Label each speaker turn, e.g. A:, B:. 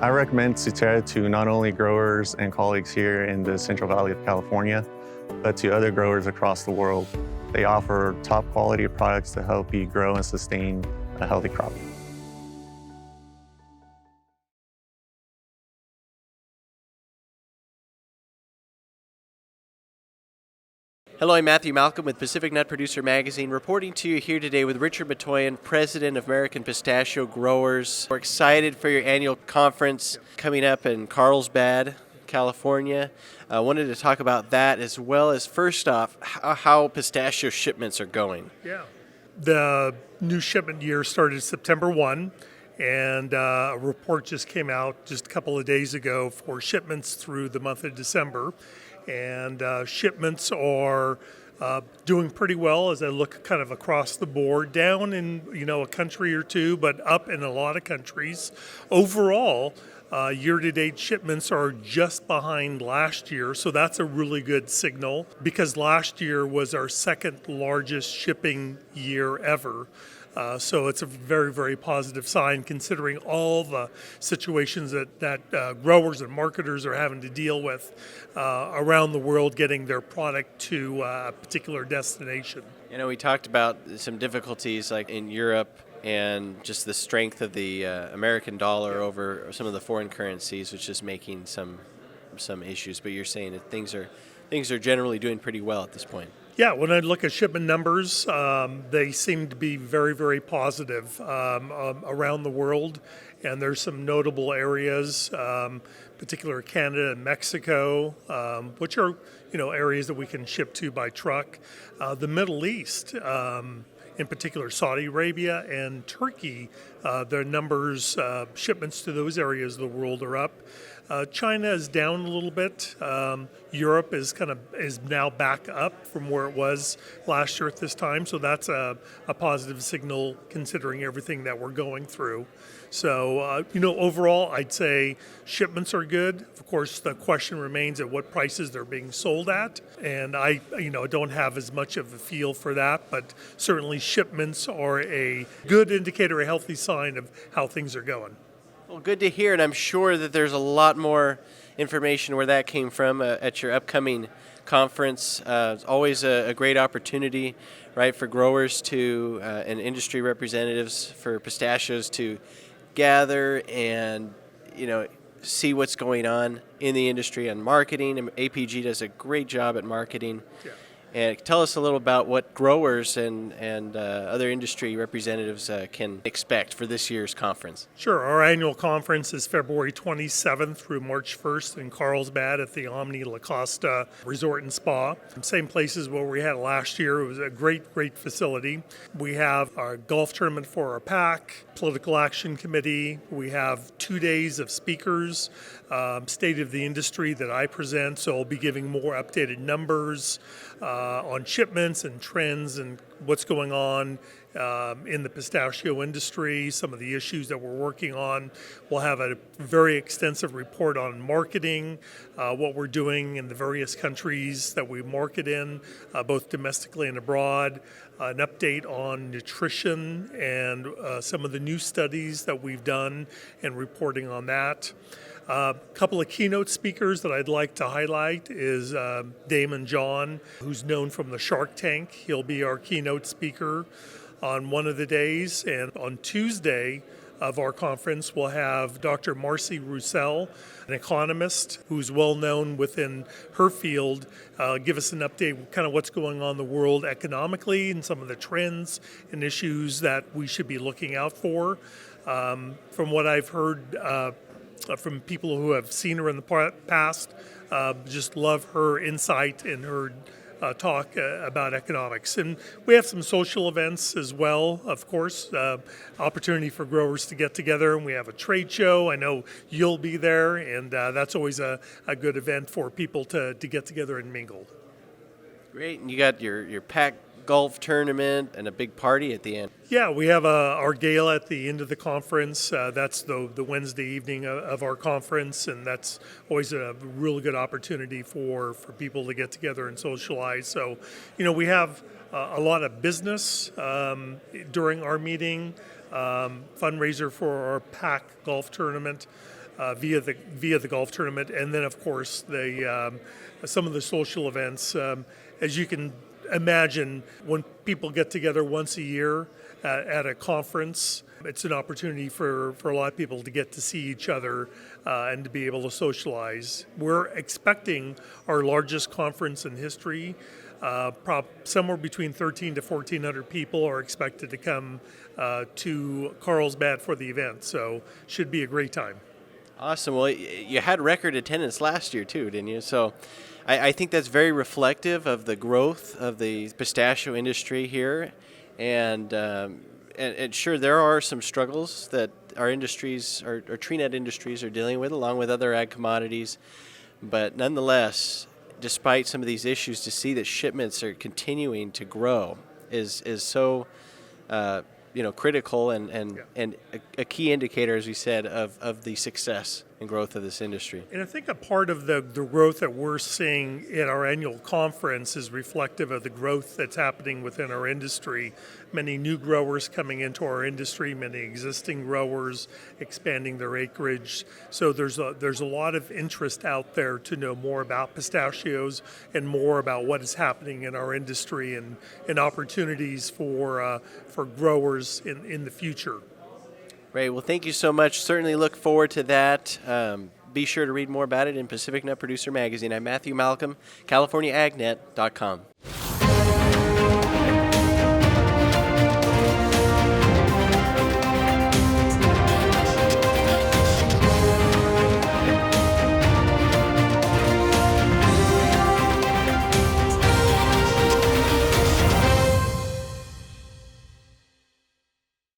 A: I recommend Suterra to not only growers and colleagues here in the Central Valley of California, but to other growers across the world. They offer top quality products to help you grow and sustain a healthy crop.
B: Hello, I'm Matthew Malcolm with Pacific Nut Producer Magazine, reporting to you here today with Richard Matoian, President of American Pistachio Growers. We're excited for your annual conference coming up in Carlsbad, California. I wanted to talk about that as well as, first off, how pistachio shipments are going.
C: Yeah. The new shipment year started September 1, and a report just came out just a couple of days ago for shipments through the month of December. And shipments are doing pretty well as I look kind of across the board, down in a country or two, but up in a lot of countries. Overall, year-to-date shipments are just behind last year, so that's a really good signal because last year was our second largest shipping year ever. So it's a very, very positive sign considering all the situations that growers and marketers are having to deal with around the world getting their product to a particular destination.
B: We talked about some difficulties like in Europe and just the strength of the American dollar over some of the foreign currencies, which is making some issues. But you're saying that things are generally doing pretty well at this point.
C: Yeah, when I look at shipment numbers, they seem to be very, very positive around the world. And there's some notable areas, particularly Canada and Mexico, which are areas that we can ship to by truck. The Middle East, in particular Saudi Arabia and Turkey, their numbers, shipments to those areas of the world are up. China is down a little bit. Europe is now back up from where it was last year at this time, so that's a positive signal considering everything that we're going through. So, overall, I'd say shipments are good. Of course, the question remains at what prices they're being sold at, and I don't have as much of a feel for that, but certainly shipments are a good indicator, a healthy sign of how things are going.
B: Well, good to hear, and I'm sure that there's a lot more information where that came from at your upcoming conference. It's always a great opportunity, right, for growers and industry representatives for pistachios to gather and see what's going on in the industry and marketing. And APG does a great job at marketing. Yeah. And tell us a little about what growers and other industry representatives can expect for this year's conference.
C: Sure. Our annual conference is February 27th through March 1st in Carlsbad at the Omni La Costa Resort and Spa. Same places where we had last year. It was a great, great facility. We have our golf tournament for our PAC, political action committee. We have 2 days of speakers, state of the industry that I present. So I'll be giving more updated numbers on shipments and trends and what's going on in the pistachio industry, some of the issues that we're working on. We'll have a very extensive report on marketing, what we're doing in the various countries that we market in, both domestically and abroad, an update on nutrition and some of the new studies that we've done and reporting on that. A couple of keynote speakers that I'd like to highlight is Damon John, who's known from the Shark Tank. He'll be our keynote speaker on one of the days. And on Tuesday of our conference, we'll have Dr. Marcy Roussel, an economist who's well known within her field, give us an update, kind of what's going on in the world economically and some of the trends and issues that we should be looking out for. From what I've heard from people who have seen her in the past, just love her insight and her talk about economics. And we have some social events as well, of course, opportunity for growers to get together. And we have a trade show. I know you'll be there, and that's always a good event for people to get together and mingle.
B: Great. And you got your PAC golf tournament and a big party at the end.
C: Yeah, we have our gala at the end of the conference. That's the Wednesday evening of our conference, and that's always a really good opportunity for people to get together and socialize. So, we have a lot of business during our meeting, fundraiser for our PAC golf tournament. via the golf tournament, and then of course some of the social events. As you can imagine, when people get together once a year at a conference, it's an opportunity for a lot of people to get to see each other and to be able to socialize. We're expecting our largest conference in history. Somewhere between 13 to 1,400 people are expected to come to Carlsbad for the event, so should be a great time.
B: Awesome. Well, you had record attendance last year too, didn't you? So I think that's very reflective of the growth of the pistachio industry here. And sure, there are some struggles that our industries, our tree nut industries, are dealing with, along with other ag commodities. But nonetheless, despite some of these issues, to see that shipments are continuing to grow is so critical and a key indicator, as we said, of the success and growth of this industry.
C: And I think a part of the growth that we're seeing at our annual conference is reflective of the growth that's happening within our industry. Many new growers coming into our industry, many existing growers expanding their acreage. So there's a lot of interest out there to know more about pistachios and more about what is happening in our industry and opportunities for growers in the future.
B: Great. Well, thank you so much. Certainly look forward to that. Be sure to read more about it in Pacific Nut Producer Magazine. I'm Matthew Malcolm, CaliforniaAgNet.com.